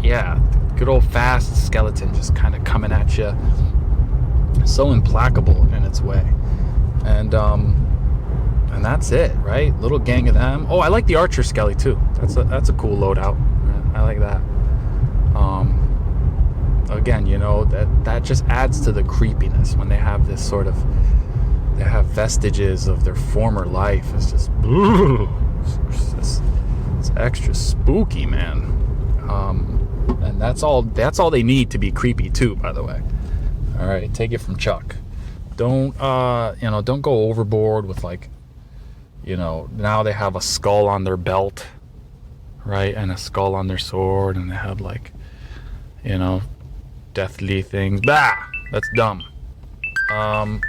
yeah, good old fast skeleton just kind of coming at you, so implacable in its way. And that's it, right? Little gang of them. Oh, I like the archer Skellie too. That's a cool loadout. I like that. Again, you know, that just adds to the creepiness when they have this sort of, they have vestiges of their former life. It's just, it's extra spooky, man. And that's all they need to be creepy too, by the way. All right, take it from Chuck. Don't go overboard with, like, you know, now they have a skull on their belt, right, and a skull on their sword, and they have, like, you know, deathly things. Bah, that's dumb. Man.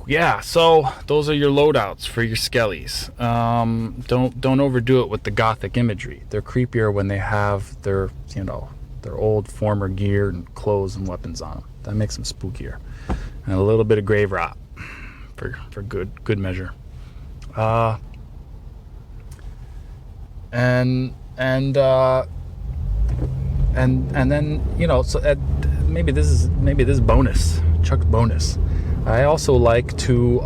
Yeah, so those are your loadouts for your Skellies. Don't overdo it with the gothic imagery. They're creepier when they have their, you know, their old former gear and clothes and weapons on them. That makes them spookier. And a little bit of grave rot for good measure. And then, you know, so maybe this is bonus, Chuck's bonus. I also like to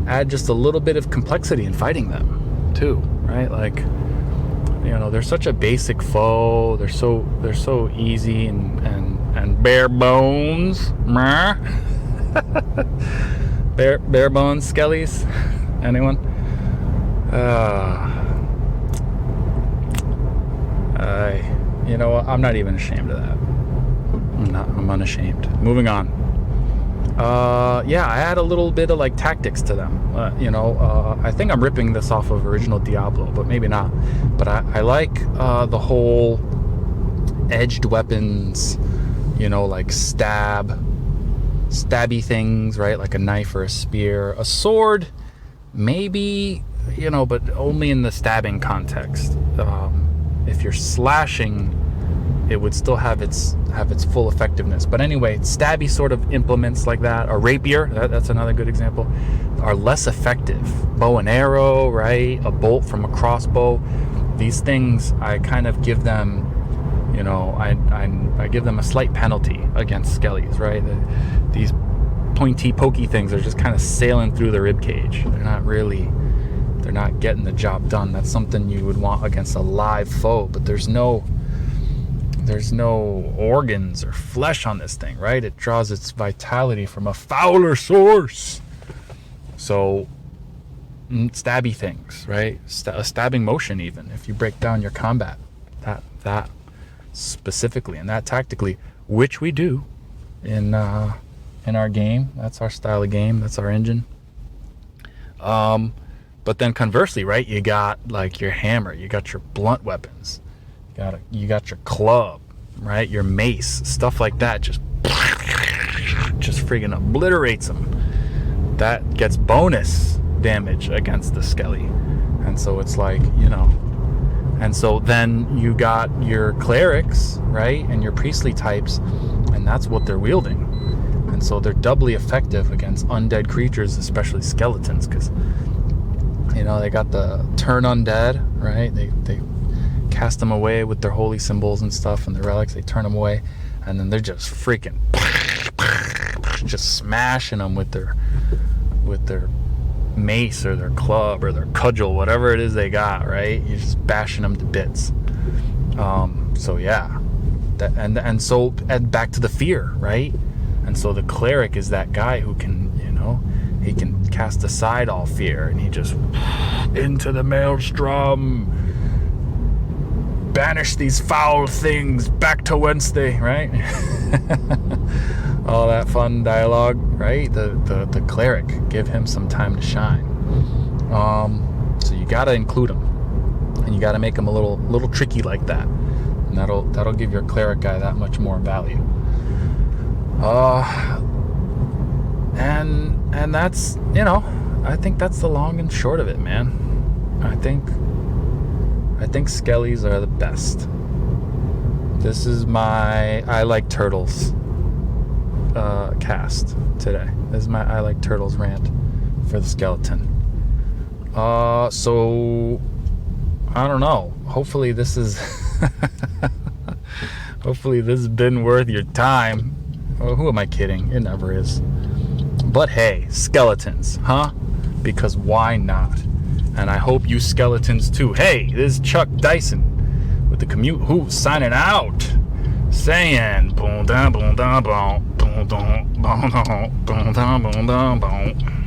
add just a little bit of complexity in fighting them too, right? Like, you know, they're such a basic foe. They're so easy and bare bones. bare bones Skellies. Anyone? You know what? I'm not even ashamed of that. I'm unashamed. Moving on. Yeah, I add a little bit of, like, tactics to them. You know, I think I'm ripping this off of original Diablo, but maybe not. But I like the whole edged weapons, you know, like stabby things, right? Like a knife or a spear. A sword, maybe, you know, but only in the stabbing context. If you're slashing, it would still have its full effectiveness. But anyway, stabby sort of implements like that, a rapier, that's another good example, are less effective. Bow and arrow, right? A bolt from a crossbow. These things, I kind of give them, you know, I give them a slight penalty against Skellies, right? These pointy, pokey things are just kind of sailing through the ribcage. They're not getting the job done. That's something you would want against a live foe, but there's no organs or flesh on this thing, right? It draws its vitality from a fouler source. So stabby things, right? A stabbing motion, even if you break down your combat, that specifically and that tactically, which we do in our game. That's our style of game. That's our engine. But then conversely, right? You got, like, your hammer. You got your blunt weapons. You got your club, right? Your mace, stuff like that. Just friggin' obliterates them. That gets bonus damage against the Skellie. And so it's like, you know. And so then you got your clerics, right? And your priestly types. And that's what they're wielding. And so they're doubly effective against undead creatures, especially skeletons, because, you know, they got the turn undead, right? They cast them away with their holy symbols and stuff and their relics. They turn them away, and then they're just freaking just smashing them with their mace or their club or their cudgel, whatever it is they got, right? You're just bashing them to bits. So yeah, so back to the fear, right? And so the cleric is that guy who can, you know, he can cast aside all fear, and he just into the maelstrom, banish these foul things back to whence they, right? All that fun dialogue, right? The cleric, give him some time to shine. So you gotta include him, and you gotta make him a little tricky like that, and that'll give your cleric guy that much more value. And that's, you know, I think that's the long and short of it, man. I think Skellies are the best. This is my I Like Turtles cast today. This is my I Like Turtles rant for the skeleton. So I don't know. Hopefully this is hopefully this has been worth your time. Oh, who am I kidding? It never is. But hey, skeletons, huh? Because why not? And I hope you skeletons too. Hey, this is Chuck Dyson with the Commute Hoot signing out. Saying boom, boom, boom, boom, boom, boom, boom, boom, boom, boom, boom, boom.